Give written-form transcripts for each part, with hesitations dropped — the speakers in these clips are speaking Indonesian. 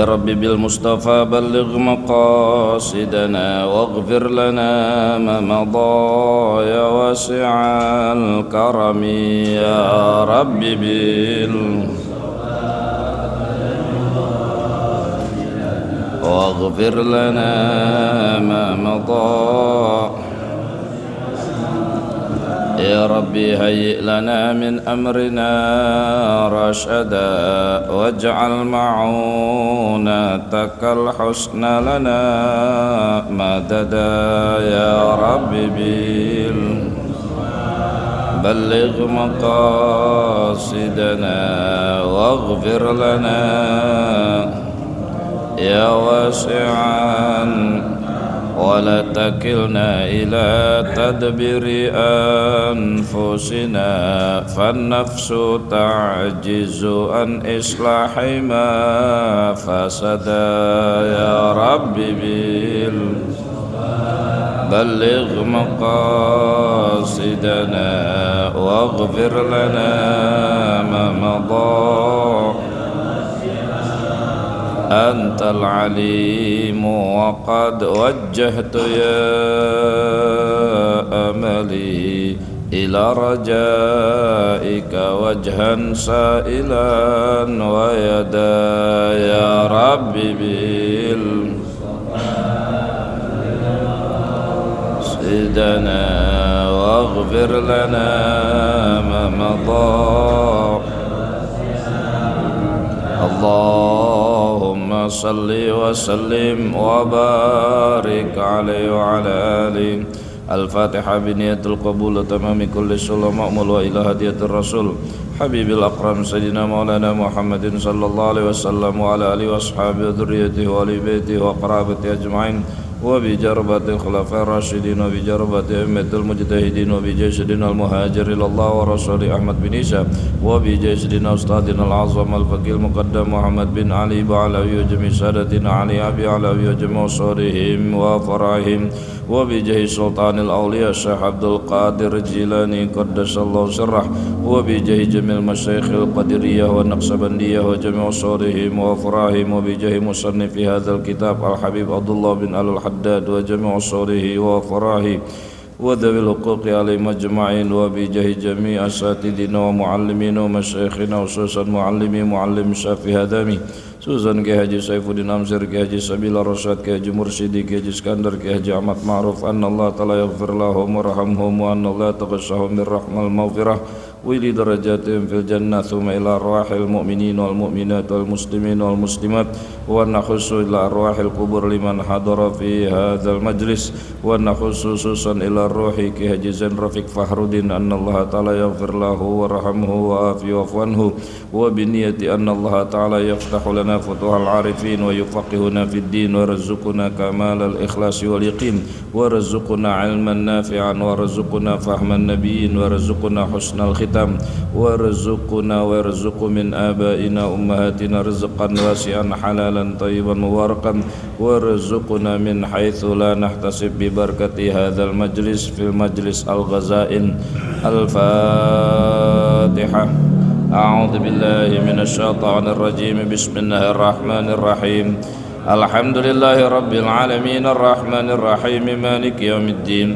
رب بالمصطفى بلغ مقاصدنا واغفر لنا ما مضى يا واسع الكرم يا رب واغفر لنا ما مضى يا ربي هيئ لنا من أمرنا رشدا واجعل معونتك الحسنى لنا مددا يا ربي بلغ مقاصدنا واغفر لنا يا واسعا ولا تكلنا إلى تدبير أنفسنا فالنفس تعجز عن إصلاح ما فسد يا رب بلغ مقاصدنا واغفر لنا ما مضى أنت العليم وقد وجهت يا أملي إلى رجائك وجها سائلا ويدا يا ربي سيدنا واغفر لنا ما مضى اللهم صل وسلم وبارك عليه وعلى آله. الفاتحة بنية القبول تمام كل صلاة مأمول وإلى هدية الرسول حبيب الأكرم سيدنا مولانا محمد صلى الله عليه وسلم وعلى آله وأصحابه وذريته وآل بيته وقرابته أجمعين وبجربة الخلفاء الراشدين وبجربة أئمة المجتهدين وبجسدنا المهاجر إلى الله ورسوله أحمد بن عيسى وبجسدنا أستاذنا العظم الفقيه المقدم محمد بن علي بعلوي وجميع سادتنا علي أبي علوي وجميع صورهم وفرعهم وبجاه سلطان الأولياء الشيخ عبد القادر الجيلاني قدس الله سره وبجاه جميع المشايخ القدرية والنقشبندية وجميع صورهم وفرعهم وبجاه مصنف هذا الكتاب الحبيب عبد الله بن آل الحداد وجميع صوره وفرعه وذوي الحقوق عليهم أجمعين وبجاه جميع أساتذتنا ومعلمين ومشايخنا وخصوصا معلم شافي هدامي Suzan Kiai Haji Saifuddin Amsir, Kiai Haji Sabila Rasyad, Kiai Haji Mursyidi, Kiai Haji Iskandar, Kiai Haji Ahmad Ma'ruf, anna Allah ta'ala yaghfir lahum warhamhum wa anna Allah taqassahum birrahmal maghfirah wa ili darajatihim fil jannah thumma ila arwahil mu'minin wal mu'minat wal muslimin wal muslimat wa nakhussu ila arwahil kubur liman hadara fi hadzal majlis wa nakhussu susan ila ruhi Kiai Haji Zain Rafiq Fahruddin anna Allah ta'ala yaghfir lahu warhamhu wa afi wa'fu anhu wa biniyati anna Allah ta'ala yaftahu lana فتوح العارفين ويفقهنا في الدين ورزقنا كمال الإخلاص واليقين ورزقنا علما نافعا ورزقنا فهم النبيين ورزقنا حسن الختام ورزق من آبائنا أمهاتنا رزقا واسعا حلالا طيبا مباركا ورزقنا من حيث لا نحتسب ببركة هذا المجلس في المجلس الغزائن. الفاتحة. أعوذ بالله من الشيطان الرجيم. بسم الله الرحمن الرحيم. الحمد لله رب العالمين الرحمن الرحيم مالك يوم الدين.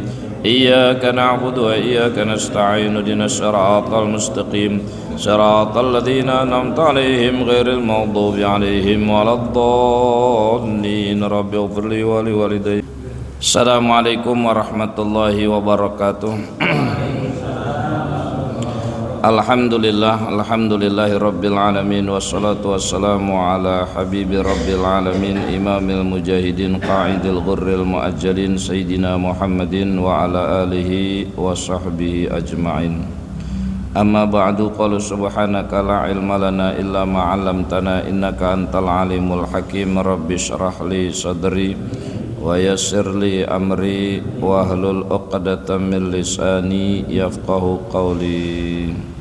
إياك نعبد وإياك نستعين اهدنا الصراط المستقيم صراط الذين أنعمت عليهم غير المغضوب عليهم ولا الضالين. رب اغفر لي ولوالدي. السلام عليكم ورحمة الله وبركاته. Alhamdulillahi rabbil alamin wassalatu wassalamu ala habibi rabbil alamin imamil mujahidin qa'idil ghurril muajjalin sayyidina Muhammadin wa ala alihi wa sahbihi ajma'in. Amma ba'du, qala subhanaka la ilma lana illa ma 'allamtana innaka antal alimul hakim. Rabbi shrah li sadri wa yassir li amri wahlul 'uqdatam min lisani yafqahu qawli.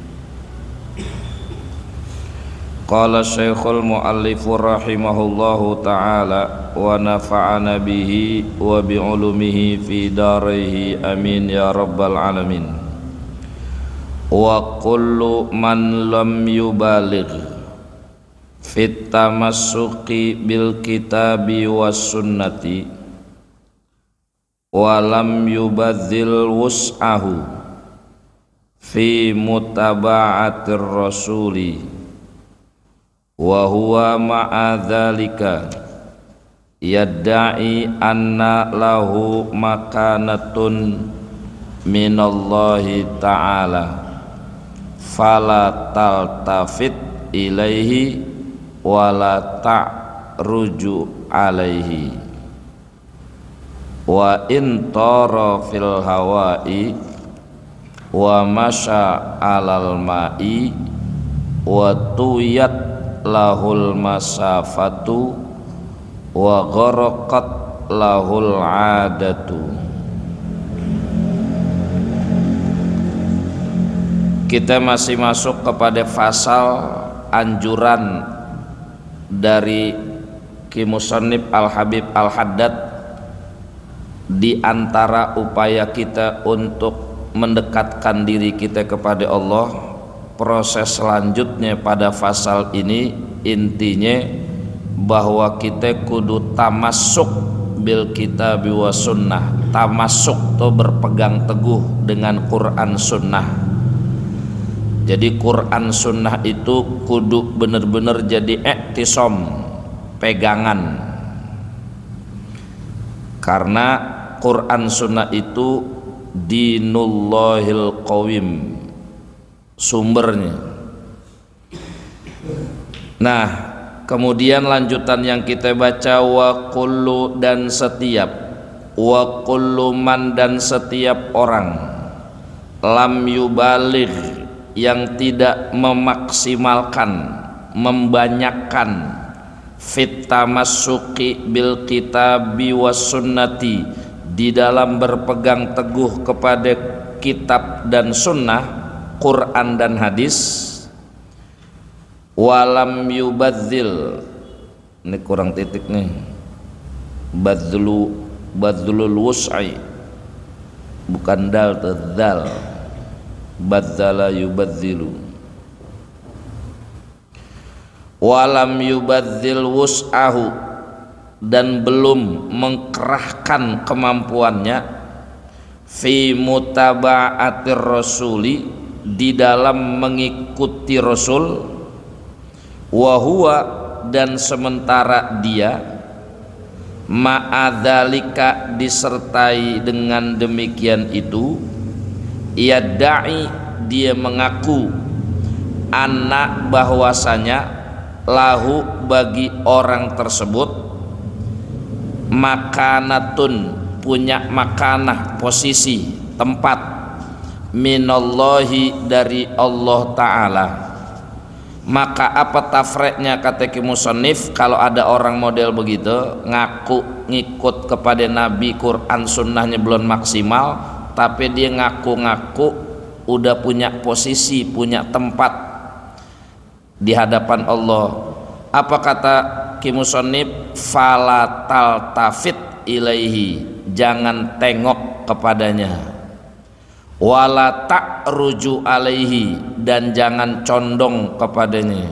Qala Syekhul Mu'allif rahimahullahu ta'ala wa nafa'ana bihi wa bi'ulumihi fi daraihi amin ya rabbal alamin. Wa kullu man lam yubaligh fit tamassuki bil kitabi was sunnati wa lam yubadzil wus'ahu fi mutaba'atir rasuli wa huwa ma'a dzalika yadda'i anna lahu makanatun minallahi ta'ala fala taltafit ilaihi wala ta'ruju alaihi wa in tara fil hawai wa masya alal ma'i wa tuyat lahul masafatu wa gharaqat lahul adatu. Kita masih masuk kepada fasal anjuran dari Ki Musannif Al-Habib Al-Haddad di antara upaya kita untuk mendekatkan diri kita kepada Allah. Proses selanjutnya pada fasal ini intinya bahwa kita kudu tamassuk bil kitabi wa sunnah. Tamassuk itu berpegang teguh dengan Quran sunnah. Jadi Quran sunnah itu kudu bener-bener jadi iktisam, pegangan. Karena Quran sunnah itu dinullahil qawim, sumbernya. Nah, kemudian lanjutan yang kita baca wa kullu dan setiap, wa kullu man dan setiap orang, lam yubaligh yang tidak memaksimalkan, membanyakkan fit tamassuki bil kitabi was sunnati, di dalam berpegang teguh kepada kitab dan sunnah, Quran dan hadis, walam yubadzil, ini kurang titik nih, badzlul wus'i, bukan dal, dzal, badzala yubadzilu, walam yubadzil wus'ahu, dan belum mengkerahkan kemampuannya fi mutaba'atir rasuli, di dalam mengikuti Rasul, wa huwa, dan sementara dia, ma'adzalika, disertai dengan demikian itu, yadda'i, dia mengaku, anna, bahwasanya, lahu, bagi orang tersebut, makanatun, punya makanah, posisi, tempat, minallahi, dari Allah Ta'ala. Maka apa tafreknya, kata Ki Musannif, kalau ada orang model begitu, ngaku ngikut kepada Nabi, Quran sunnahnya belum maksimal, tapi dia ngaku-ngaku udah punya posisi, punya tempat di hadapan Allah. Apa kata Ki Musannif? Fala taltafit ilaihi, jangan tengok kepadanya, wala ta'ruju alaihi, dan jangan condong kepadanya,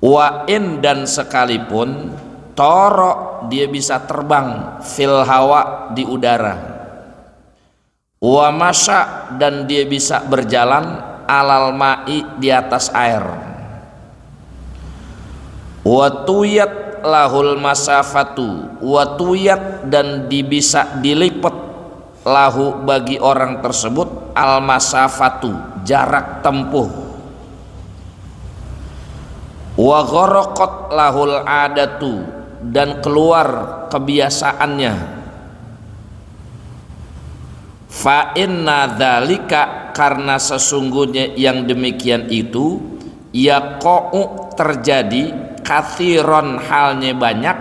wa in, dan sekalipun, toro, dia bisa terbang, fil hawa, di udara, wa masya, dan dia bisa berjalan, alal ma'i, di atas air, wa tuyat lahul masafatu, wa tuyat, dan bisa dilipat, lahu, bagi orang tersebut, al masafatu, jarak tempuh, wa gharaqat lahul adatu, dan keluar kebiasaannya, fa inna dzalika, karena sesungguhnya yang demikian itu, yaqa'u, terjadi, kathiron, halnya banyak,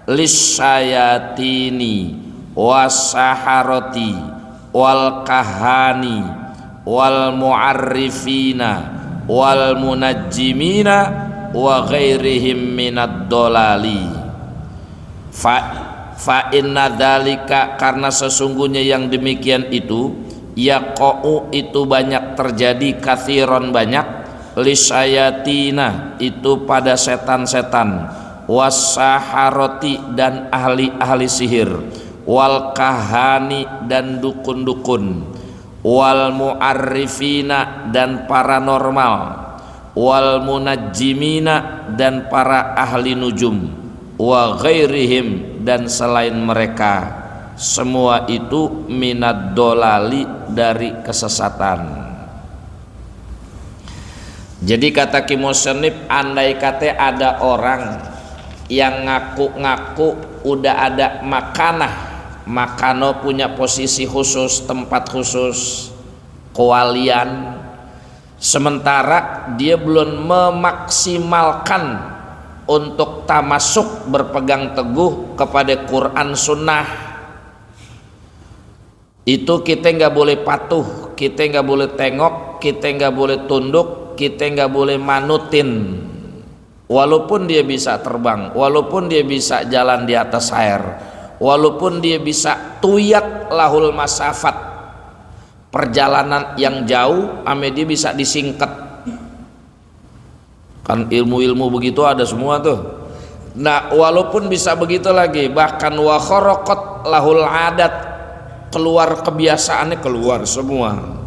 lisyayatini wasaharati wal kahani wal mu'arrifina wal munajjimina wa ghairihim minad dolali. Fa inna dzalika, karena sesungguhnya yang demikian itu, yaqa'u, itu banyak terjadi, kathiron, banyak, lisayatina itu pada setan-setan, wasaharoti dan ahli-ahli sihir, wal kahani dan dukun-dukun, wal muarrifina dan paranormal, wal munajjimina dan para ahli nujum, wa ghairihim dan selain mereka. Semua itu minad dolali dari kesesatan. Jadi kata Ki Musannif, andai kata ada orang yang ngaku-ngaku udah ada makano punya posisi khusus, tempat khusus, kewalian, sementara dia belum memaksimalkan untuk tamasuk berpegang teguh kepada Quran Sunnah, itu kita nggak boleh patuh, kita nggak boleh tengok, kita nggak boleh tunduk, kita nggak boleh manutin. Walaupun dia bisa terbang, walaupun dia bisa jalan di atas air, walaupun dia bisa tuyat lahul masafat, perjalanan yang jauh ame dia bisa disingkat. Kan ilmu-ilmu begitu ada semua tuh. Nah, walaupun bisa begitu lagi, bahkan wa kharaqat lahul adat, keluar kebiasaannya, keluar semua.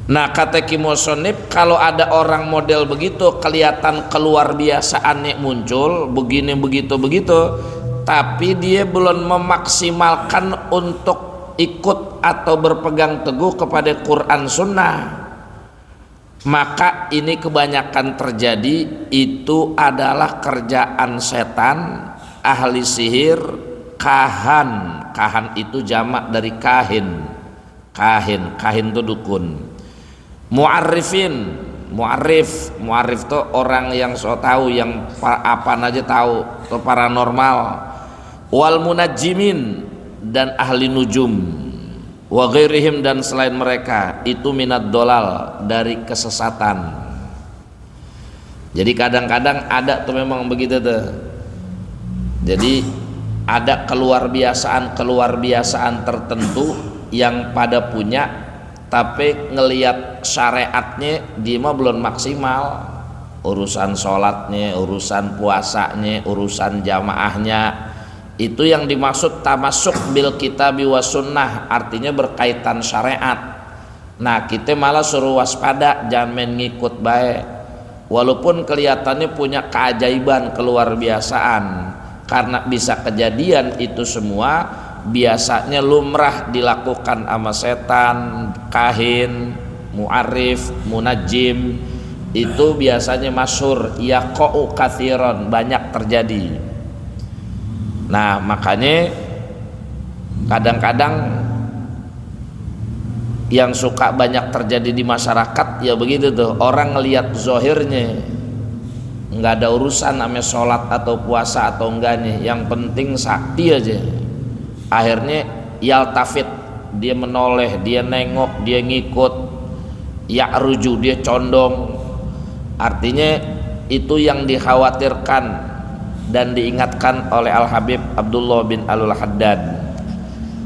Nah, kata Ki Musannif, kalau ada orang model begitu, kelihatan keluar biasaannya muncul begini begitu, tapi dia belum memaksimalkan untuk ikut atau berpegang teguh kepada Quran Sunnah, maka ini kebanyakan terjadi itu adalah kerjaan setan, ahli sihir, kahan. Kahan itu jamak dari kahin. Kahin itu dukun. Mu'arrifin, mu'arrif itu orang yang so tahu, yang apa aja tahu, atau paranormal. Wal munajjimin dan ahli nujum, wa ghairihim dan selain mereka, itu minad dolal dari kesesatan. Jadi kadang-kadang ada tuh memang begitu tuh. Jadi ada keluar biasaan tertentu yang pada punya, tapi ngelihat syariatnya dia mah belum maksimal, urusan sholatnya, urusan puasanya, urusan jamaahnya. Itu yang dimaksud tamasuk bil kitabi was sunnah, artinya berkaitan syariat. Nah, kita malah suruh waspada, jangan main ngikut baik, walaupun kelihatannya punya keajaiban, keluar biasaan. Karena bisa kejadian itu semua biasanya lumrah dilakukan sama setan, kahin, mu'arif, munajjim, itu biasanya masyhur, yaqa'u katsiran, banyak terjadi. Nah, makanya kadang-kadang yang suka banyak terjadi di masyarakat ya begitu tuh, orang ngelihat zohirnya, nggak ada urusan namanya sholat atau puasa atau enggaknya, yang penting sakti aja. Akhirnya yaltafit, dia menoleh, dia nengok, dia ngikut, ya'ruju, dia condong. Artinya itu yang dikhawatirkan dan diingatkan oleh Al-Habib Abdullah bin Al-Haddad.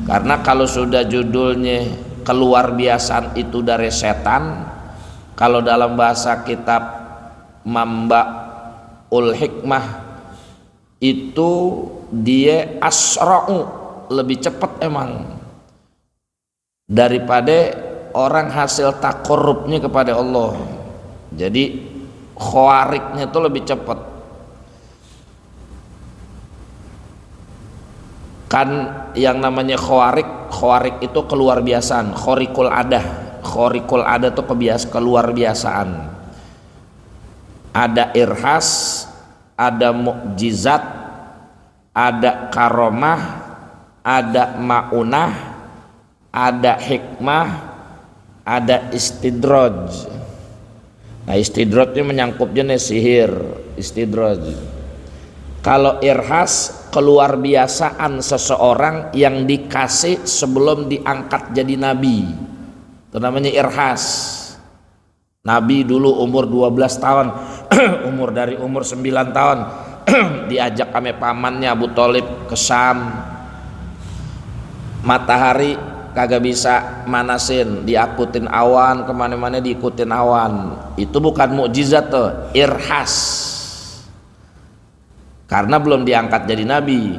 Karena kalau sudah judulnya keluar biasaan itu dari setan, kalau dalam bahasa kitab Mamba ul hikmah itu dia asra'u, lebih cepat emang daripada orang hasil takorubnya kepada Allah. Jadi khawariknya itu lebih cepat. Kan yang namanya khawarik itu keluar biasaan, khorikul adah itu keluar biasaan. Ada irhas, ada mukjizat, ada karomah, ada maunah, ada hikmah, ada istidraj. Nah, istidraj ini menyangkut jenis sihir, istidraj. Kalau irhas, keluar biasaan seseorang yang dikasih sebelum diangkat jadi nabi, itu namanya irhas. Nabi dulu umur 12 tahun dari umur 9 tahun diajak kami pamannya Abu Thalib ke Syam. Matahari kagak bisa manasin, diakutin awan kemana-mana, diikutin awan. Itu bukan mukjizat tuh, irhas, karena belum diangkat jadi nabi.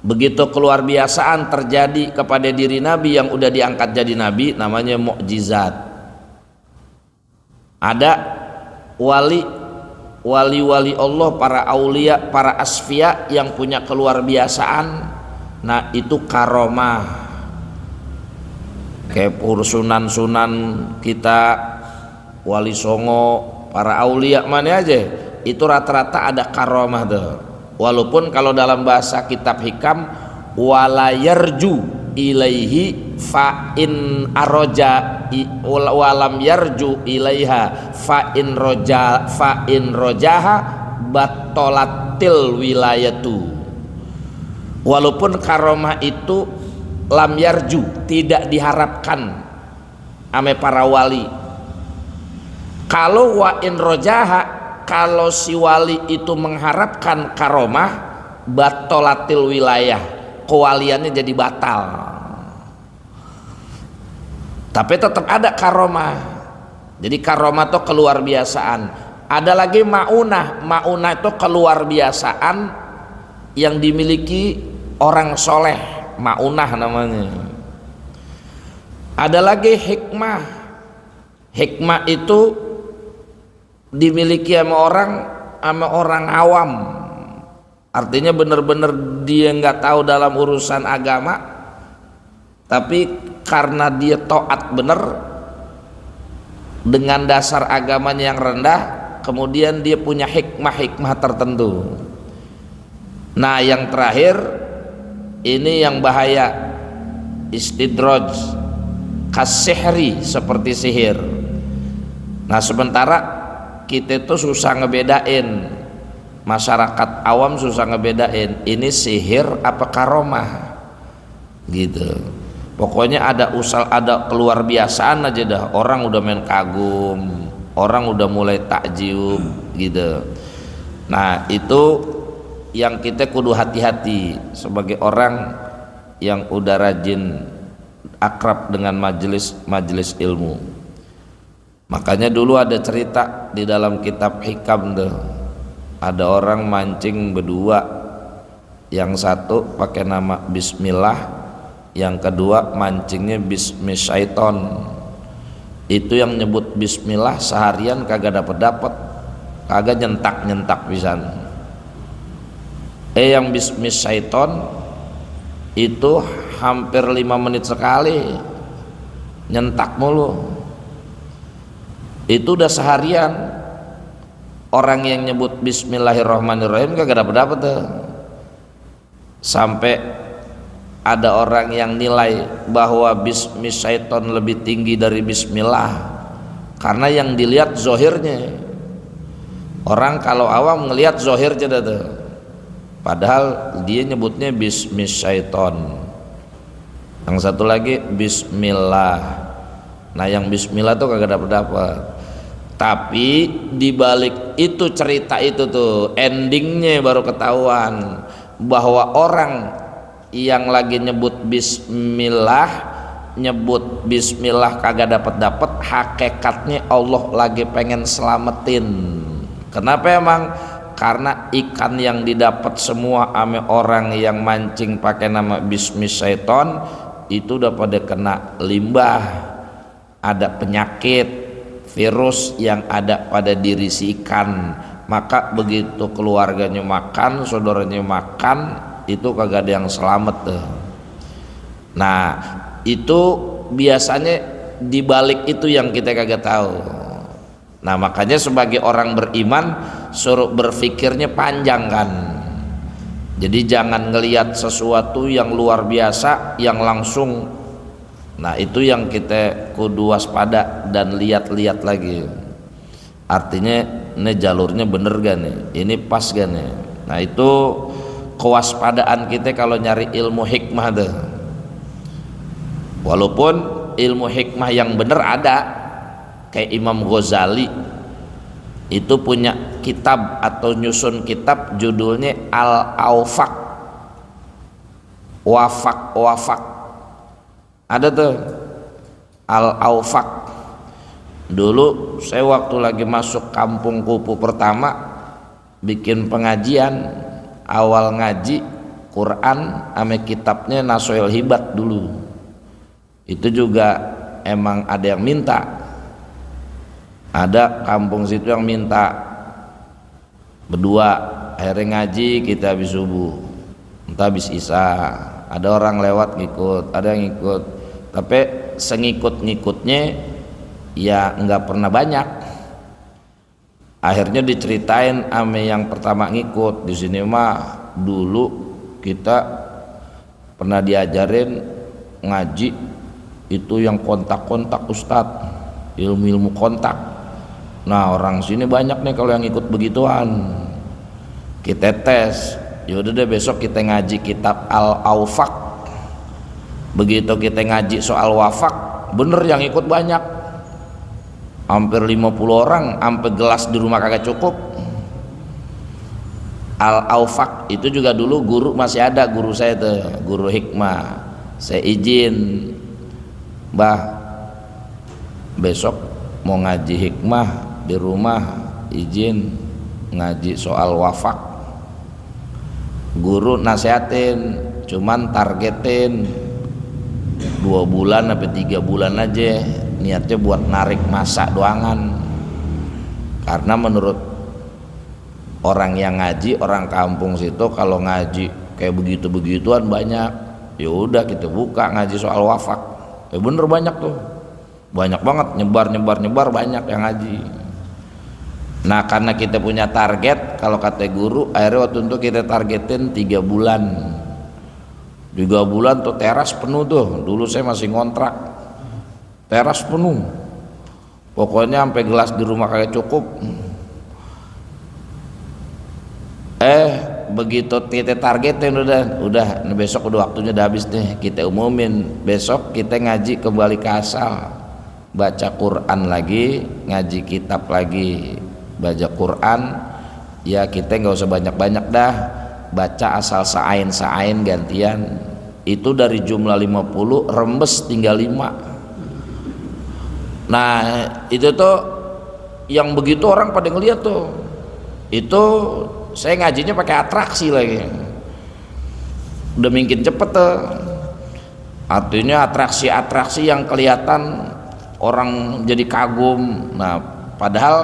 Begitu keluar biasaan terjadi kepada diri nabi yang udah diangkat jadi nabi, namanya mukjizat. Ada wali-wali Allah, para aulia, para asfiya yang punya keluar biasaan, nah itu karomah. Kayak sunan-sunan kita, wali songo, para aulia mana aja, itu rata-rata ada karomah tuh. Walaupun kalau dalam bahasa kitab hikam, wala yarju ilaihi fa in aroja walam yarju ilaiha fa in rojaha batolatil wilayatu. Walaupun karomah itu lam yarju, tidak diharapkan ame para wali. Kalau wa in rojaha, kalau si wali itu mengharapkan karomah, batolatil wilayah, kewaliannya jadi batal. Tapi tetap ada karomah. Jadi karomah itu keluar biasaan. Ada lagi maunah. Maunah itu keluar biasaan yang dimiliki orang soleh, maunah namanya. Ada lagi hikmah. Hikmah itu dimiliki sama orang awam, artinya benar-benar dia nggak tahu dalam urusan agama, tapi karena dia taat benar dengan dasar agamanya yang rendah, kemudian dia punya hikmah-hikmah tertentu. Nah yang terakhir ini yang bahaya, istidraj, kasihri, seperti sihir. Nah sementara kita itu susah ngebedain, masyarakat awam susah ngebedain ini sihir apa karomah gitu. Pokoknya ada keluar biasaan aja dah, orang udah main kagum, orang udah mulai takjub gitu. Nah itu yang kita kudu hati-hati sebagai orang yang udah rajin akrab dengan majelis ilmu. Makanya dulu ada cerita di dalam kitab hikam tuh, ada orang mancing berdua, yang satu pakai nama bismillah, yang kedua mancingnya bismisyaiton. Itu yang nyebut bismillah seharian kagak dapat, kagak nyentak pisan. Yang bismisyaiton itu hampir 5 menit sekali nyentak mulu. Itu udah seharian. Orang yang nyebut bismillahirrahmanirrahim kagak dapat tuh. Sampai ada orang yang nilai bahwa bismisyaiton lebih tinggi dari bismillah, karena yang dilihat zohirnya. Orang kalau awam ngelihat zohirnya tuh, padahal dia nyebutnya bismisyaiton. Yang satu lagi bismillah. Nah yang bismillah tuh kagak dapat. Tapi dibalik itu cerita itu tuh endingnya baru ketahuan bahwa orang yang lagi nyebut bismillah kagak dapat, hakikatnya Allah lagi pengen selamatin. Kenapa emang? Karena ikan yang didapat semua ame orang yang mancing pakai nama bismisyaiton itu udah pada kena limbah, ada penyakit virus yang ada pada diri si ikan. Maka begitu keluarganya makan, saudaranya makan, itu kagak ada yang selamat tuh. Nah itu biasanya dibalik itu yang kita kagak tahu. Nah makanya sebagai orang beriman suruh berpikirnya panjang kan. Jadi jangan ngelihat sesuatu yang luar biasa yang langsung. Nah itu yang kita kudu waspada dan lihat-lihat lagi. Artinya ini jalurnya bener gak nih, ini pas gak nih. Nah itu kewaspadaan kita kalau nyari ilmu hikmah tuh. Walaupun ilmu hikmah yang bener ada, kayak Imam Ghazali itu punya kitab atau nyusun kitab judulnya Al-Awfaq, wafak. Ada tuh Al-Aufaq. Dulu saya waktu lagi masuk kampung Kupu pertama bikin pengajian, awal ngaji Quran ame kitabnya Nasoil Hibat dulu. Itu juga emang ada yang minta, ada kampung situ yang minta berdua, akhirnya ngaji kita habis subuh, entah habis isya, ada orang lewat ngikut, ada yang ngikut, tapi sengikut-ngikutnya ya nggak pernah banyak. Akhirnya diceritain ame yang pertama ngikut, di sini mah dulu kita pernah diajarin ngaji itu yang kontak-kontak Ustadz, ilmu-ilmu kontak. Nah orang sini banyak nih kalau yang ikut begituan. Kita tes, yaudah deh besok kita ngaji kitab Al-Aufaq. Begitu kita ngaji soal wafak, bener yang ikut banyak, hampir 50 orang, sampai gelas di rumah kagak cukup. Al-Aufaq itu juga dulu guru masih ada, guru saya tuh, guru hikmah. Saya izin, Mbah besok mau ngaji hikmah di rumah, izin ngaji soal wafak. Guru nasihatin, cuman targetin 2 bulan sampai 3 bulan aja, niatnya buat narik masa doangan. Karena menurut orang yang ngaji, orang kampung situ kalau ngaji kayak begitu-begituan banyak. Ya udah kita buka ngaji soal wafak. Ya bener banyak tuh, banyak banget, nyebar banyak yang ngaji. Nah karena kita punya target, kalau kata guru akhirnya waktu itu kita targetin 3 bulan. 3 bulan tuh teras penuh tuh, dulu saya masih ngontrak, teras penuh, pokoknya sampai gelas di rumah kagak cukup. Begitu kita targetin udah besok udah waktunya udah habis deh, kita umumin besok kita ngaji kembali ke asal, baca Quran lagi, ngaji kitab lagi, baca Quran ya kita nggak usah banyak-banyak dah, baca asal sa'ain gantian. Itu dari jumlah 50 rembes tinggal 5. Nah itu tuh yang begitu orang pada ngeliat tuh, itu saya ngajinya pakai atraksi lagi, udah mungkin cepet tuh, artinya atraksi yang kelihatan orang jadi kagum. Nah padahal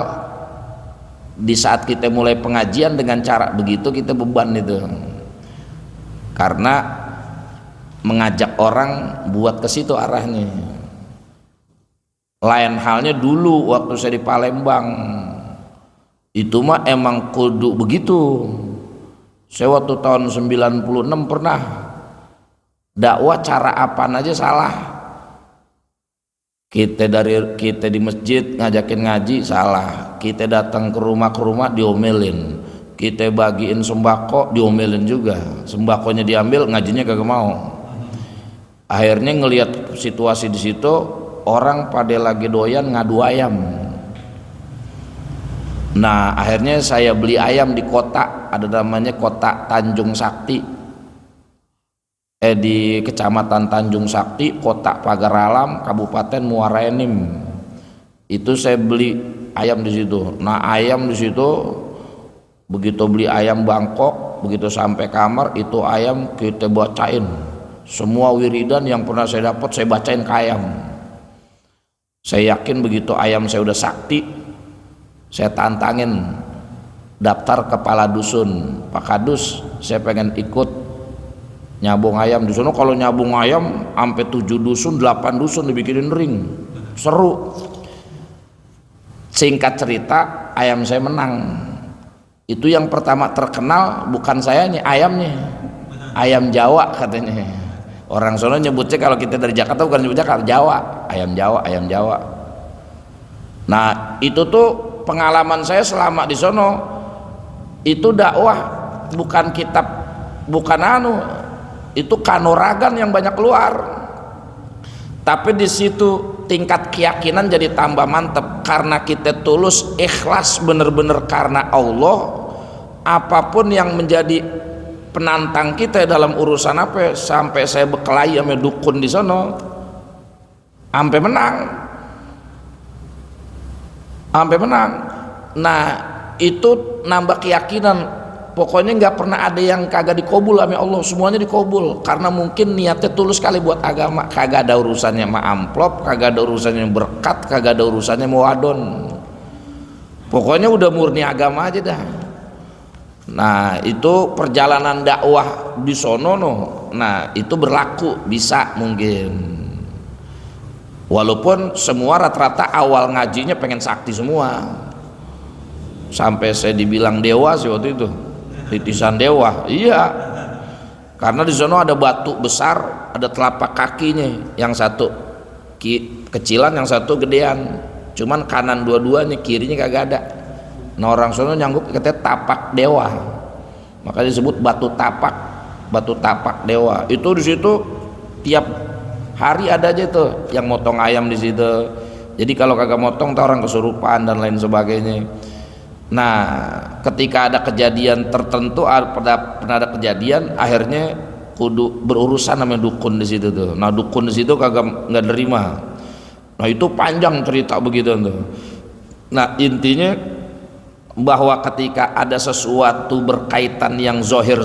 di saat kita mulai pengajian dengan cara begitu kita beban itu, karena mengajak orang buat ke situ arahnya. Lain halnya dulu waktu saya di Palembang, itu mah emang kudu begitu. Saya waktu tahun 96 pernah dakwah cara apaan aja salah. Kita di masjid ngajakin ngaji salah, kita datang ke rumah diomelin, kita bagiin sembako diomelin juga, sembakonya diambil ngajinya kagak mau. Akhirnya ngelihat situasi di situ, orang pada lagi doyan ngadu ayam. Nah akhirnya saya beli ayam di kota, ada namanya kota Tanjung Sakti, di kecamatan Tanjung Sakti, kota Pagar Alam, Kabupaten Muara Enim. Itu saya beli ayam di situ. Nah ayam di situ, begitu beli ayam Bangkok, begitu sampai kamar itu ayam kita bacain semua wiridan yang pernah saya dapat, saya bacain ke ayam. Saya yakin begitu ayam saya udah sakti, saya tantangin daftar kepala dusun, Pak Kadus saya pengen ikut nyabung ayam di sana. Kalau nyabung ayam sampai 7 dusun 8 dusun dibikinin ring, seru. Singkat cerita ayam saya menang. Itu yang pertama terkenal bukan saya nih, ayamnya, ayam Jawa katanya. Orang sono nyebutnya, kalau kita dari Jakarta bukan nyebutnya Jakarta, Jawa, ayam Jawa. Nah itu tuh pengalaman saya selama di sono. Itu dakwah bukan kitab, bukan itu kanuragan yang banyak keluar. Tapi di situ tingkat keyakinan jadi tambah mantep, karena kita tulus ikhlas bener-bener karena Allah. Apapun yang menjadi penantang kita dalam urusan apa, sampai saya berkelahi sama dukun di sana, sampai menang. Nah itu nambah keyakinan, pokoknya nggak pernah ada yang kagak dikabul sama Allah, semuanya dikabul, karena mungkin niatnya tulus sekali buat agama, kagak ada urusannya sama amplop, kagak ada urusannya berkat, kagak ada urusannya mau wadon, pokoknya udah murni agama aja dah. Nah itu perjalanan dakwah di sono no. Nah itu berlaku, bisa mungkin, walaupun semua rata-rata awal ngajinya pengen sakti semua, sampai saya dibilang dewa sih waktu itu, titisan dewa. Iya, karena di sana ada batu besar, ada telapak kakinya, yang satu kecilan, yang satu gedean, cuman kanan dua-duanya, kirinya kagak ada. Nah orang sana nyanggup katanya tapak dewa, makanya disebut batu tapak dewa. Itu di situ tiap hari ada aja tuh yang motong ayam di situ. Jadi kalau kagak motong tuh orang kesurupan dan lain sebagainya. Nah ketika ada kejadian tertentu, pernah ada kejadian, akhirnya kudu berurusan sama dukun di situ tuh. Nah dukun di situ kagak nggak nerima. Nah itu panjang cerita begitu tuh. Nah intinya bahwa ketika ada sesuatu berkaitan yang zohir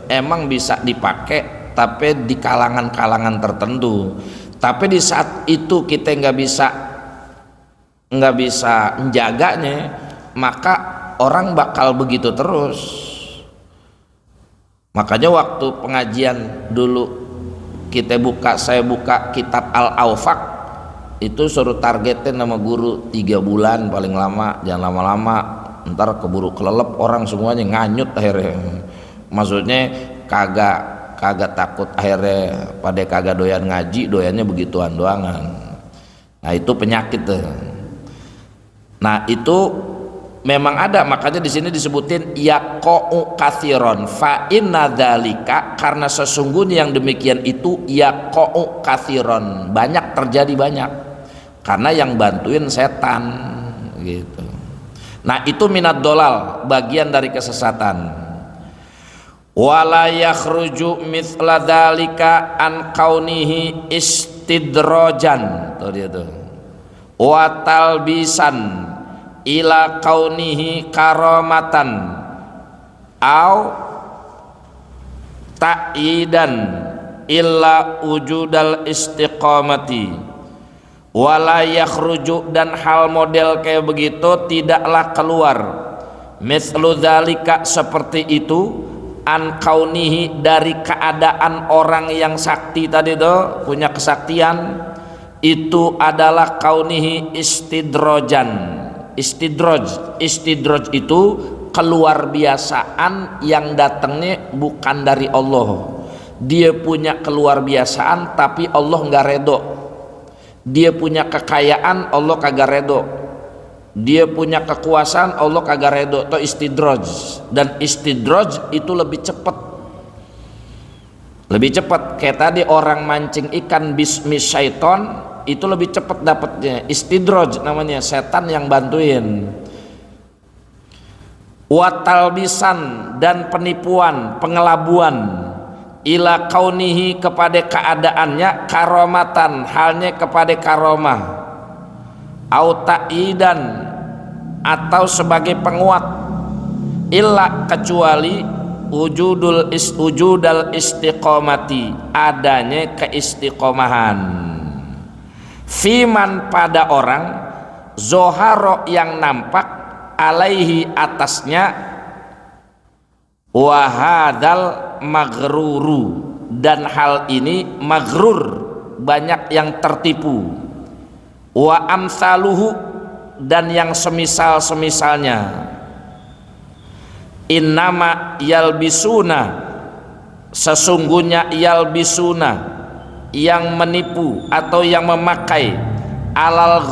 emang bisa dipakai, tapi di kalangan-kalangan tertentu. Tapi di saat itu kita nggak bisa menjaganya, maka orang bakal begitu terus. Makanya waktu pengajian dulu saya buka kitab Al-Awfaq, itu suruh targetin nama guru 3 bulan paling lama, jangan lama-lama, ntar keburu kelelep orang semuanya, nganyut akhirnya. Maksudnya kagak takut, akhirnya pada kagak doyan ngaji, doyannya begituan doangan. Nah itu penyakit tuh. Nah itu memang ada, makanya di sini disebutin yaqa'u katsiron fa inna dzalika, karena sesungguhnya yang demikian itu yaqa'u katsiron, banyak terjadi, banyak, karena yang bantuin setan gitu. Nah itu minad dolal, bagian dari kesesatan. Wala yakhruju mithla dzalika an kaunihi istidrojan, tuh dia tuh, wa talbisan ila kaunihi karamatan au ta'idan illa wujudal istiqamati. Wala yakhruju, dan hal model kayak begitu tidaklah keluar, mithlu dzalika, seperti itu, an kaunihi, dari keadaan orang yang sakti tadi tuh, punya kesaktian, itu adalah kaunihi istidrojan. Istidroj itu keluar biasaan yang datangnya bukan dari Allah. Dia punya keluar biasaan tapi Allah nggak redho. Dia punya kekayaan, Allah kagak redho. Dia punya kekuasaan, Allah kagak redho. Itu istidroj. Dan istidroj itu lebih cepat. Kayak tadi orang mancing ikan bismi syaiton, itu lebih cepat dapatnya. Istidroj namanya, setan yang bantuin. Watalbisan, dan penipuan, pengelabuan, ila kaunihi, kepada keadaannya, karomatan, halnya kepada karomah, au ta'idan, atau sebagai penguat, illa, kecuali wujudal istiqomati, adanya keistiqomahan, fiman, pada orang, zoharo, yang nampak, alaihi, atasnya, wahadal maghruru, dan hal ini maghrur, banyak yang tertipu, wa amsaluhu, dan yang semisal-semisalnya. Innama yalbisuna, sesungguhnya yalbisuna, yang menipu atau yang memakai, alal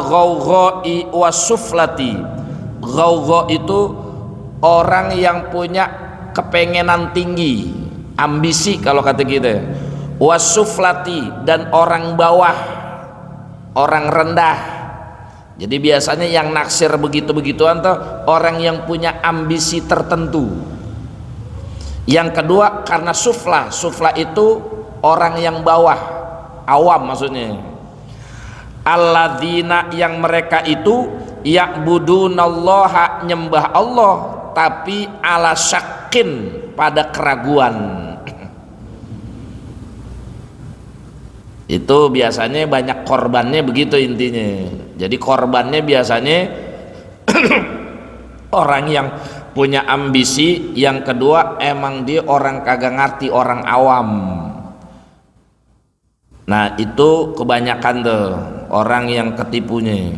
ghawghai wasuflati. Ghawgha itu orang yang punya kepengenan tinggi, ambisi kalau kata kita, wasuflati, dan orang bawah, orang rendah. Jadi biasanya yang naksir begitu-begituan tuh orang yang punya ambisi tertentu. Yang kedua karena sufla itu orang yang bawah, awam maksudnya. Alladzina yang mereka itu ya'budunallaha nyembah Allah tapi ala syakin pada keraguan. Itu biasanya banyak korbannya begitu intinya. Jadi korbannya biasanya orang yang punya ambisi, yang kedua emang dia orang kagak ngerti, orang awam. Nah itu kebanyakan tuh orang yang ketipunya.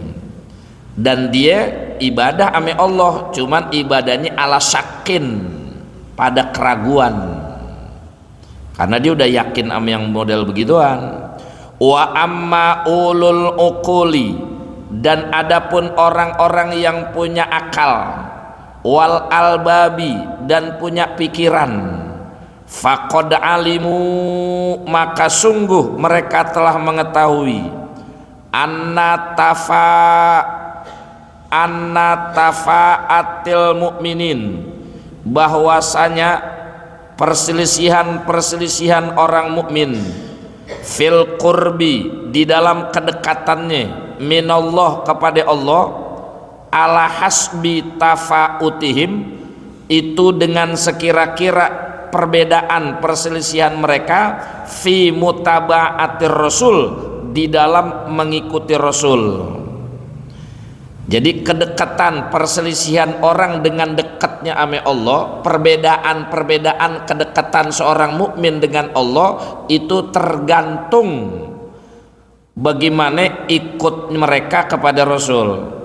Dan dia ibadah ame Allah, cuman ibadahnya ala syakin pada keraguan. Karena dia udah yakin ame yang model begituan. Wa amma ulul uquli, dan adapun orang-orang yang punya akal, wal albabi, dan punya pikiran, faqad alimu, maka sungguh mereka telah mengetahui, anna tafaatil mu'minin, bahwasanya perselisihan orang mukmin fil qurbi, di dalam kedekatannya, minallah kepada Allah, ala hasbi tafautihim, itu dengan sekira-kira perbedaan perselisihan mereka fi mutaba'atir rasul, di dalam mengikuti Rasul. Jadi kedekatan perselisihan orang dengan dekatnya ame Allah, perbedaan kedekatan seorang mukmin dengan Allah itu tergantung bagaimana ikut mereka kepada Rasul.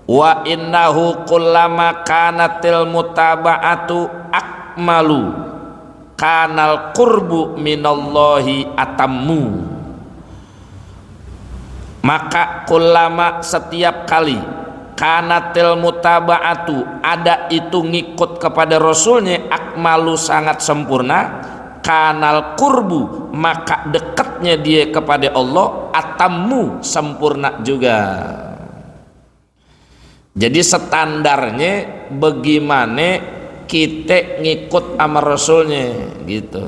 Wa innahu kullama kanatil mutaba'atu akmalu kanal qurbu minallahi atammu. Maka kullama, setiap kali, kanatil mutaba'atu, ada itu ngikut kepada Rasulnya, akmalu sangat sempurna, kanal qurbu, maka dekatnya dia kepada Allah, atammu sempurna juga. Jadi standarnya bagaimana kita ngikut sama Rasulnya gitu.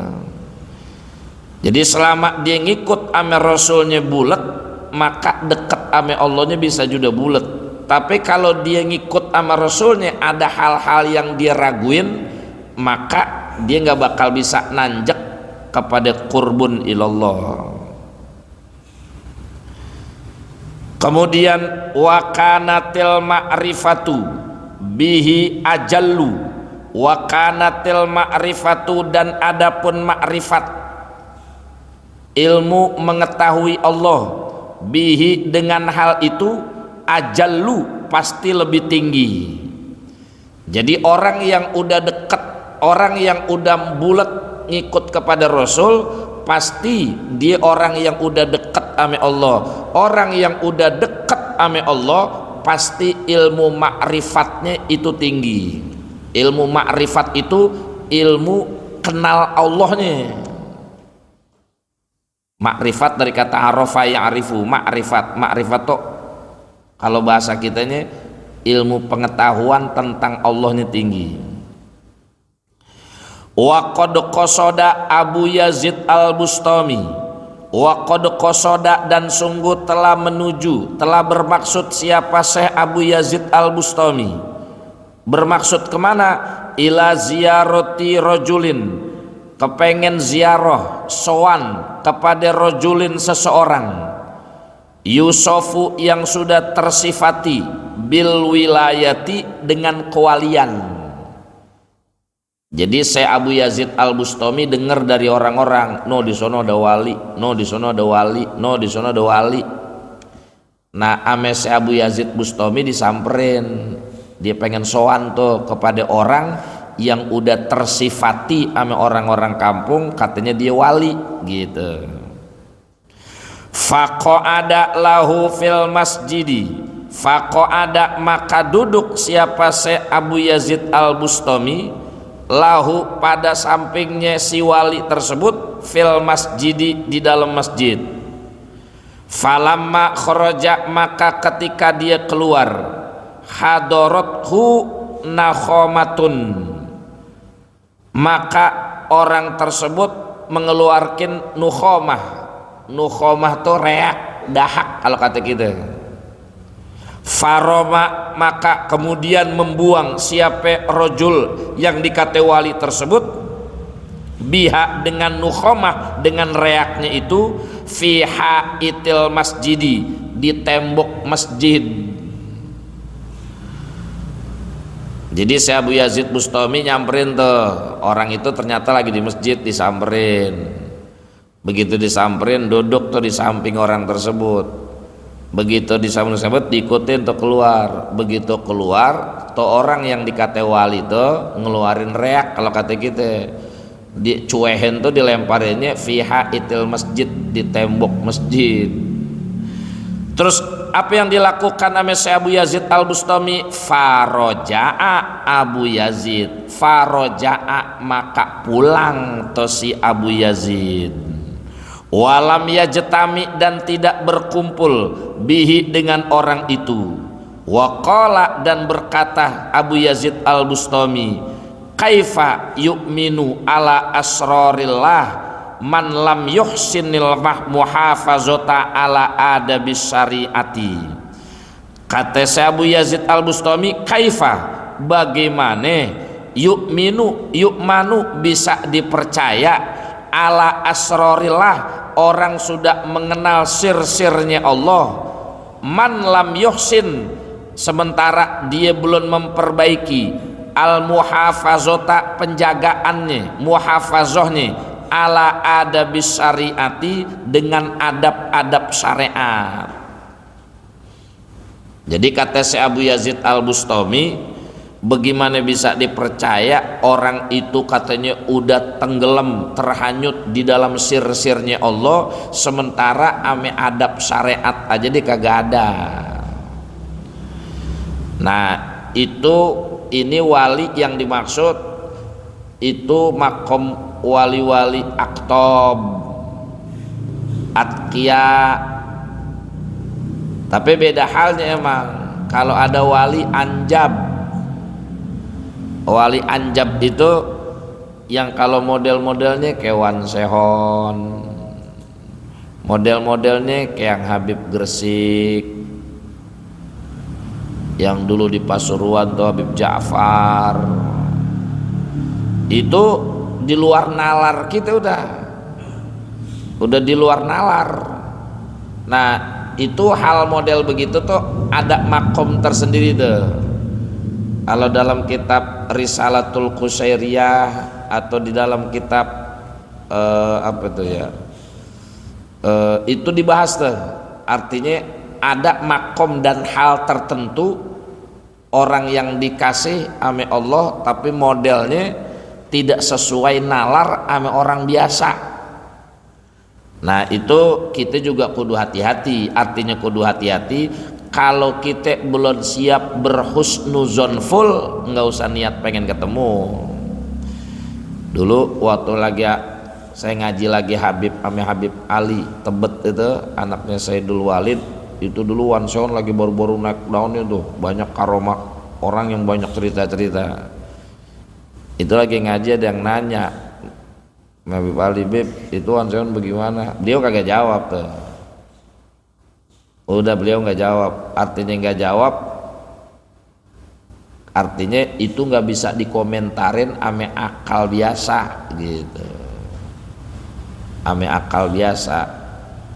Jadi selama dia ngikut sama Rasulnya bulat, maka dekat sama Allahnya bisa juga bulat. Tapi kalau dia ngikut sama Rasulnya ada hal-hal yang dia raguin, maka dia nggak bakal bisa nanjak kepada qurbun ilallah. Kemudian wakanatil ma'rifatu bihi ajallu, wakanatil ma'rifatu, dan adapun ma'rifat, ilmu mengetahui Allah, bihi dengan hal itu, ajallu pasti lebih tinggi. Jadi orang yang udah dekat, orang yang udah bulat ngikut kepada Rasul, pasti dia orang yang udah dekat ame Allah. Orang yang udah dekat ame Allah pasti ilmu ma'rifatnya itu tinggi. Ilmu ma'rifat itu ilmu kenal Allahnya. Ma'rifat dari kata arafa ya'rifu, ma'rifat tuh kalau bahasa kitanya ilmu pengetahuan tentang Allahnya tinggi. Wa qad qasada Abu Yazid Al-Bustami, wa qad qasada, dan sungguh telah menuju, telah bermaksud siapa Syekh Abu Yazid Al-Bustami. Bermaksud kemana? Ila ziyarati rajulin, kepengen ziarah, sowan kepada rajulin, seseorang, yusofu yang sudah tersifati bil wilayati dengan kewalian. Jadi saya Abu Yazid Al-Bustami dengar dari orang-orang, no di sono ada wali, no di sono ada wali, no di sono ada wali. Nah ame saya Abu Yazid Bustami disamperin, dia pengen sowan tuh kepada orang yang udah tersifati ame orang-orang kampung, katanya dia wali gitu. Faqa'ada lahu fil masjidi, faqa'ada maka duduk siapa Syekh Abu Yazid Al-Bustami, lahu pada sampingnya si wali tersebut, fil masjidi di dalam masjid. Falamma kharaja maka ketika dia keluar, hadarathu nakhomatun, maka orang tersebut mengeluarkan nukhomah. nukhomah tuh reak, dahak kalau kata kita. Faroma maka kemudian membuang siapa rojul yang dikata wali tersebut, biha dengan nukhomah, dengan reaknya itu, fiha itil masjidi, di tembok masjid. Jadi si Abu Yazid Bustami nyamperin tuh orang itu, ternyata lagi di masjid, disamperin. Begitu disamperin, duduk tuh di samping orang tersebut. Begitu disamperin tersebut, diikutin tuh keluar. Begitu keluar, tuh orang yang dikata wali tuh ngeluarin reak kalau kata kita. Dicuehin tuh, dilemparinnya fiha itil masjid, di tembok masjid. Terus apa yang dilakukan sama si Abu Yazid Al-Bustami? Faroja'a Abu Yazid, faroja'a maka pulang to si Abu Yazid, walam yajtami dan tidak berkumpul, bihi dengan orang itu, waqala dan berkata Abu Yazid Al-Bustami, kaifa yu'minu ala asrarillah man lam yuhsinil muhafazata ala adabis syariati. Kata Abu Yazid Al-Bustami, kaifa bagaimana, yu'manu bisa dipercaya, ala asrarillah orang sudah mengenal sir-sirnya Allah, man lam yuhsin sementara dia belum memperbaiki, al muhafazata penjagaannya, muhafazahnya, ala adabis syariati dengan adab-adab syariat. Jadi kata si Abu Yazid Al-Bustami, bagaimana bisa dipercaya orang itu katanya udah tenggelam, terhanyut di dalam sir-sirnya Allah, sementara ame adab syariat aja dia kagak ada. Nah itu, ini wali yang dimaksud itu makom wali-wali aktob, atqiya. Tapi beda halnya emang kalau ada wali anjab. Wali anjab itu yang kalau model-modelnya kayak Wan Sehon, model-modelnya kayak yang Habib Gresik, yang dulu di Pasuruan tuh Habib Ja'far. Itu di luar nalar kita, udah di luar nalar. Nah itu hal model begitu tuh ada makom tersendiri tuh. Kalau dalam kitab Risalatul Qusairiyah atau di dalam kitab apa itu ya, itu dibahas tuh. Artinya ada makom dan hal tertentu orang yang dikasih ame Allah tapi modelnya tidak sesuai nalar ame orang biasa. Nah itu kita juga kudu hati-hati. Artinya kudu hati-hati, kalau kita belum siap berhusnuzon full, nggak usah niat pengen ketemu. Dulu waktu lagi saya ngaji lagi ame Habib Ali Tebet itu, anaknya Sayyidul Walid itu, dulu Wanson lagi baru-baru naik daun itu, banyak karomah orang yang banyak cerita-cerita. Itu lagi ngaji ada yang nanya, Habib Ali, Bib itu Wanson bagaimana? Beliau kagak jawab tuh. Udah beliau nggak jawab. Artinya nggak jawab, artinya itu nggak bisa dikomentarin ame akal biasa gitu, ame akal biasa.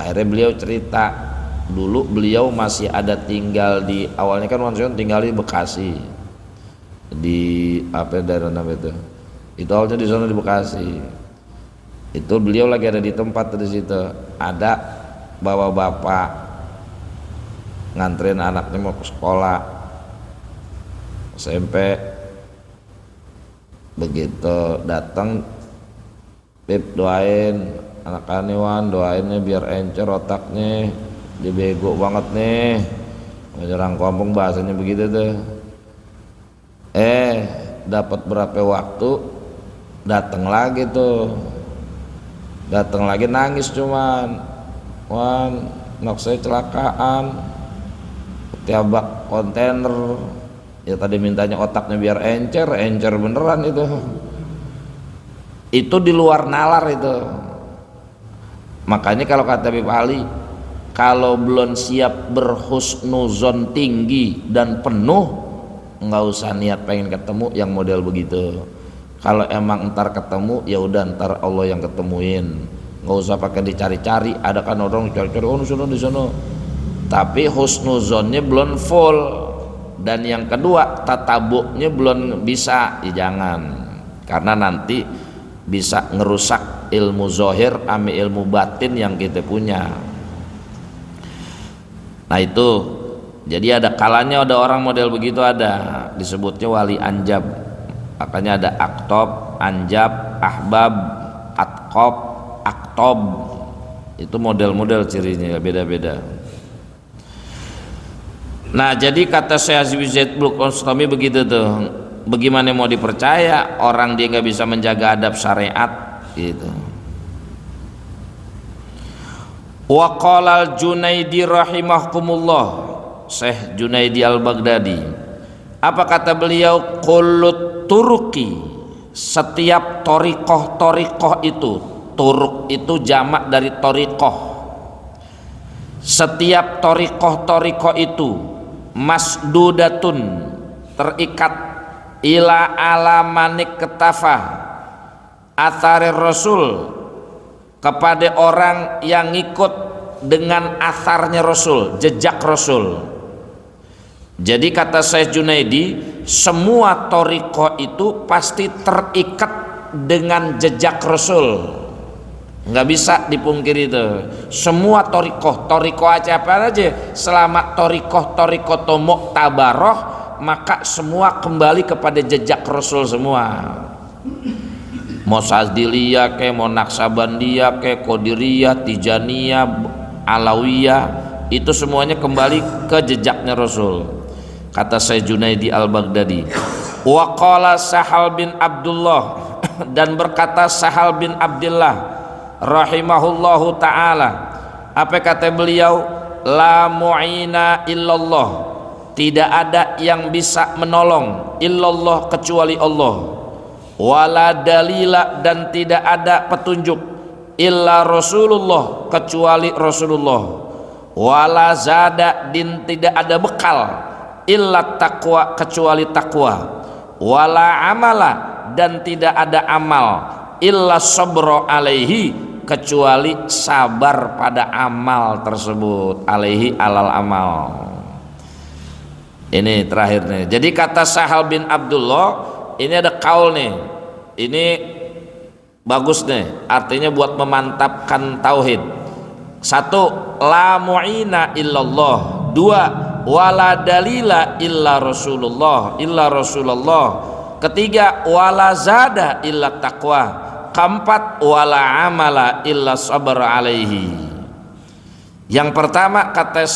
Akhirnya beliau cerita, dulu beliau masih ada tinggal di, awalnya kan Wanson tinggal di Bekasi, di apa daerah namanya itu awalnya di sana di Bekasi. Itu beliau lagi ada di tempat di situ, ada bawa bapak nganterin anaknya mau ke sekolah SMP. Begitu datang, Bib doain anak Aniwan, doainnya biar encer otaknya, dia bego banget nih, orang kampung bahasanya begitu tuh. Dapat berapa waktu datang lagi tuh, datang lagi nangis cuman, Wan, anak saya celakaan, ketiabak kontainer. Ya tadi mintanya otaknya biar encer beneran itu. Itu di luar nalar itu. Makanya kalau kata Habib Ali, kalau belum siap berhusnuzon tinggi dan penuh, nggak usah niat pengen ketemu yang model begitu. Kalau emang ntar ketemu, ya udah ntar Allah yang ketemuin, nggak usah pakai dicari-cari. Ada kan orang cari-cari, oh di sana. Tapi husnuzonnya belum full. Dan yang kedua, tatabuknya belum bisa, ya jangan, karena nanti bisa ngerusak ilmu zohir ame ilmu batin yang kita punya. Nah itu, jadi ada kalanya ada orang model begitu, ada disebutnya wali anjab. Makanya ada aktob, anjab, ahbab, atkob, aktob. Itu model-model cirinya beda-beda. Nah jadi kata Syekh Habib Zaid Bustami begitu tuh, bagaimana mau dipercaya orang dia nggak bisa menjaga adab syariat gitu. Wa qala al-Junaidi rahimahkumullah, Syekh Junaidi al-Baghdadi, apa kata beliau? Kullut turuki, setiap torikoh itu, turuk itu jamak dari torikoh. Setiap torikoh itu masdudatun, terikat, ila alamanik ketafah, athari rasul, kepada orang yang ngikut dengan atharnya Rasul, jejak Rasul. Jadi kata Syekh Junaidi, semua toriko itu pasti terikat dengan jejak Rasul, nggak bisa dipungkiri itu. Semua toriko aja apa aja, selama toriko to mu'tabaroh, maka semua kembali kepada jejak Rasul semua. Mau Sazdiliyah ke, mau Naksabandiyah ke, Qadiriyah, Tijaniyah, Alawiyah, itu semuanya kembali ke jejaknya Rasul. Kata Syekh Junaidi al-Baghdadi, wa qala Sahal bin Abdullah, dan berkata Sahal bin Abdullah rahimahullahu ta'ala, apa kata beliau? La mu'ina illallah, tidak ada yang bisa menolong illallah kecuali Allah. Wala dalila, dan tidak ada petunjuk illa Rasulullah kecuali Rasulullah. Wala zada, din tidak ada bekal illa taqwa kecuali taqwa. Wala amala, dan tidak ada amal illa sabra alaihi kecuali sabar pada amal tersebut, alaihi alal amal. Ini terakhir nih. Jadi kata Sahal bin Abdullah, ini ada kaul nih, ini bagus nih, artinya buat memantapkan tauhid. Satu, la mu'ina illallah. Dua, wala dalila illa Rasulullah, illa Rasulullah. Ketiga, wala zada illa taqwa. Keempat, wala amala illa sabar alaihi. Yang pertama kata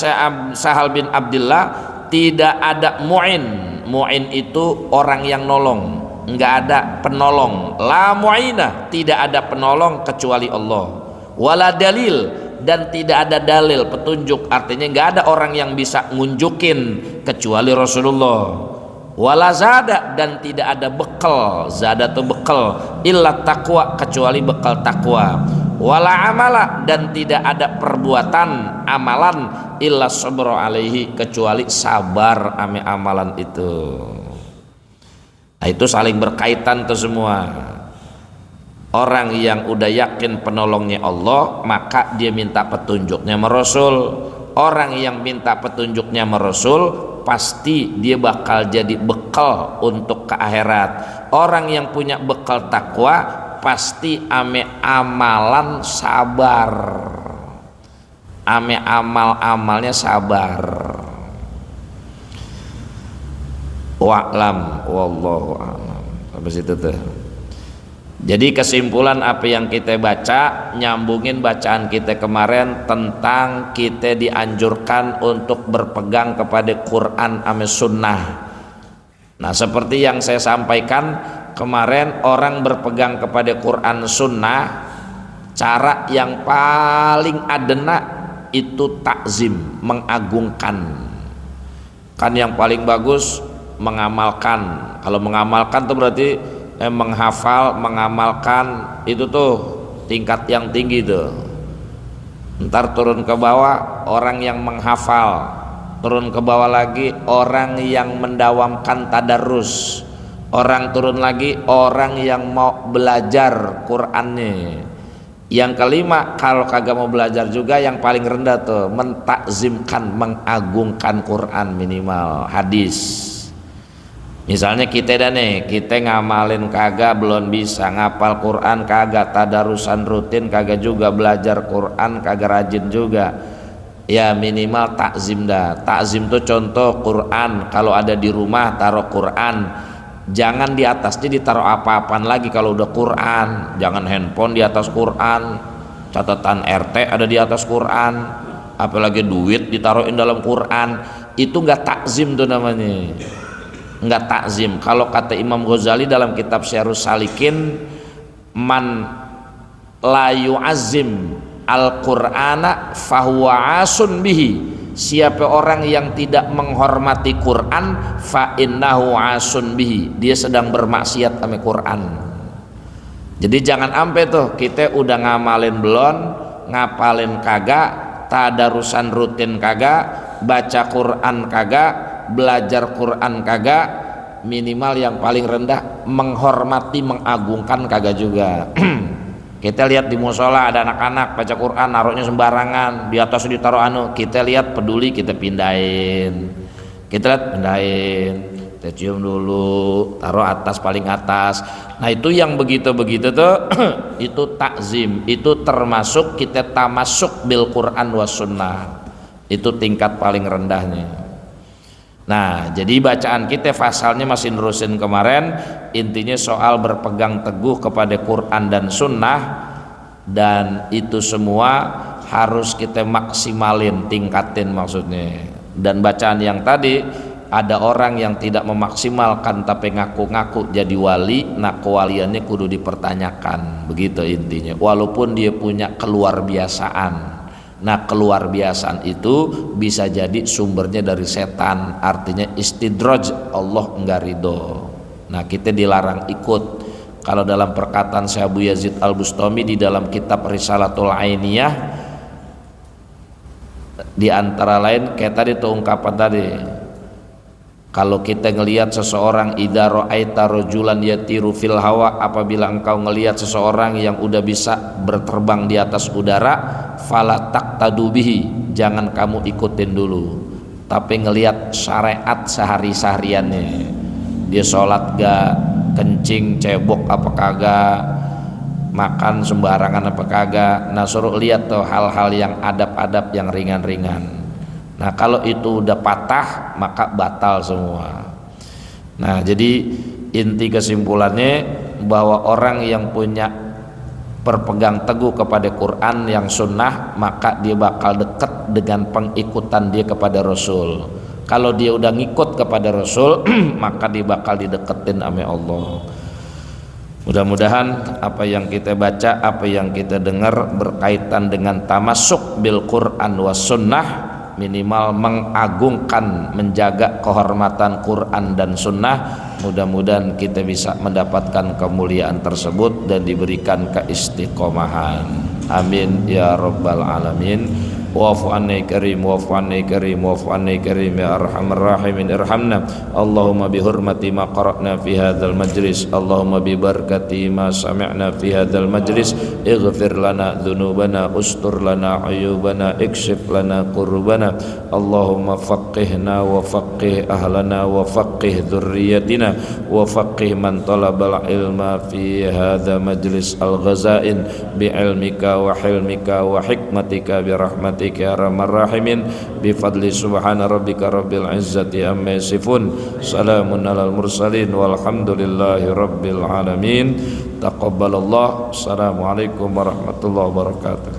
Sahal bin Abdullah, tidak ada mu'in. Mu'in itu orang yang nolong, nggak ada penolong. La mu'ina, tidak ada penolong kecuali Allah. Wala dalil, dan tidak ada dalil petunjuk, artinya nggak ada orang yang bisa ngunjukin kecuali Rasulullah. Wala zada, dan tidak ada bekal, zada itu bekal, illa taqwa kecuali bekal takwa. Wala amala, dan tidak ada perbuatan amalan illa sabra alaihi kecuali sabar ame amalan itu. Nah, itu saling berkaitan tuh semua. Orang yang udah yakin penolongnya Allah, maka dia minta petunjuknya sama Rasul. Orang yang minta petunjuknya sama Rasul, pasti dia bakal jadi bekal untuk ke akhirat. Orang yang punya bekal takwa pasti ame amalan sabar, ame amalnya sabar. Wa'lam wallahu a'lam. Sampai situ tuh. Jadi kesimpulan apa yang kita baca, nyambungin bacaan kita kemarin tentang kita dianjurkan untuk berpegang kepada Quran ame sunnah. Nah, seperti yang saya sampaikan kemarin, orang berpegang kepada Quran sunnah, cara yang paling adena itu takzim, mengagungkan. Kan yang paling bagus mengamalkan. Kalau mengamalkan itu berarti menghafal, mengamalkan, itu tuh tingkat yang tinggi tuh. Ntar turun ke bawah orang yang menghafal, turun ke bawah lagi orang yang mendawamkan tadarus, orang turun lagi orang yang mau belajar Qur'annya. Yang kelima, kalau kagak mau belajar juga yang paling rendah tuh mentakzimkan, mengagungkan Quran minimal hadis. Misalnya kita dah nih, kita ngamalin kagak, belum bisa ngapal Quran kagak, tadarusan rutin kagak juga, belajar Quran kagak rajin juga, ya minimal takzim dah. Takzim tuh contoh Quran, kalau ada di rumah taruh Quran, jangan di atasnya ditaruh apa-apaan lagi. Kalau udah Quran, jangan handphone di atas Quran, catatan RT ada di atas Quran, apalagi duit ditaruhin dalam Quran. Itu nggak takzim tuh namanya, nggak takzim. Kalau kata Imam Ghazali dalam kitab Syarhus Salikin, man la yu'azzim al-Qur'ana fahuwa asun bihi, siapa orang yang tidak menghormati Quran fa innahu asun bihi, dia sedang bermaksiat sama Quran. Jadi jangan sampai tuh kita udah ngamalin belum, ngapalin kagak, tadarusan rutin kagak, baca Quran kagak, belajar Quran kagak, minimal yang paling rendah menghormati, mengagungkan kagak juga. Kita lihat di musola ada anak-anak baca Quran naruhnya sembarangan, di atas ditaruh anu, kita lihat peduli, kita pindahin, kita lihat pindahin, kita cium dulu, taruh atas, paling atas. Nah itu yang begitu-begitu tuh itu takzim, itu termasuk kita tamasuk bil Quran was sunnah, itu tingkat paling rendahnya. Nah jadi bacaan kita pasalnya masih nerusin kemarin, intinya soal berpegang teguh kepada Quran dan sunnah, dan itu semua harus kita maksimalin, tingkatin maksudnya. Dan bacaan yang tadi, ada orang yang tidak memaksimalkan tapi ngaku-ngaku jadi wali, nah kewaliannya kudu dipertanyakan, begitu intinya, walaupun dia punya keluar biasaan. Nah keluar biasaan itu bisa jadi sumbernya dari setan, artinya istidraj, Allah enggak ridho. Nah kita dilarang ikut. Kalau dalam perkataan Syekh Abu Yazid Al-Bustami di dalam kitab Risalatul Ainiyah, di antara lain kayak tadi tuh ungkapan tadi, kalau kita ngelihat seseorang, idza ra'aita rajulan yatiru fil hawa, apabila engkau ngelihat seseorang yang udah bisa berterbang di atas udara, fala taqtadu bihi, jangan kamu ikutin dulu, tapi ngelihat syariat sehari-sehariannya, dia sholat gak, kencing cebok apa kagak, makan sembarangan apa kagak. Nah suruh lihat tuh hal-hal yang adab-adab yang ringan-ringan. Nah kalau itu udah patah maka batal semua. Nah jadi inti kesimpulannya bahwa orang yang punya berpegang teguh kepada Quran yang sunnah, maka dia bakal dekat dengan pengikutan dia kepada Rasul. Kalau dia udah ngikut kepada Rasul maka dia bakal dideketin sama Allah. Mudah-mudahan apa yang kita baca, apa yang kita dengar berkaitan dengan tamasuk bil Quran was sunnah, minimal mengagungkan, menjaga kehormatan Quran dan sunnah. Mudah-mudahan kita bisa mendapatkan kemuliaan tersebut dan diberikan keistiqomahan, amin ya rabbal alamin. Wa'fu anni karim, wa'fu anni karim, wa'fu anni karim ya arhamar rahimin, irhamna Allahumma bihurmati ma qara'na fi hadzal majlis, Allahumma bi barakati ma sami'na fi hadzal majlis, ighfir lana dzunubana, ustur lana uyubana, ikshif lana qurbana, Allahumma faqihna wa faqih ahlana wa faqih dzurriyyatina wa faqih man talabal ilma fi hadza majlis al-ghazain bi ilmika wa hilmika wa hikmatika bi rahmatika ya arhamar rahimin, bi fadli subhana rabbika rabbil izzati amma yasifun, salamun alal mursalin walhamdulillahi rabbil alamin. Taqabbalallah. Assalamualaikum warahmatullahi wabarakatuh.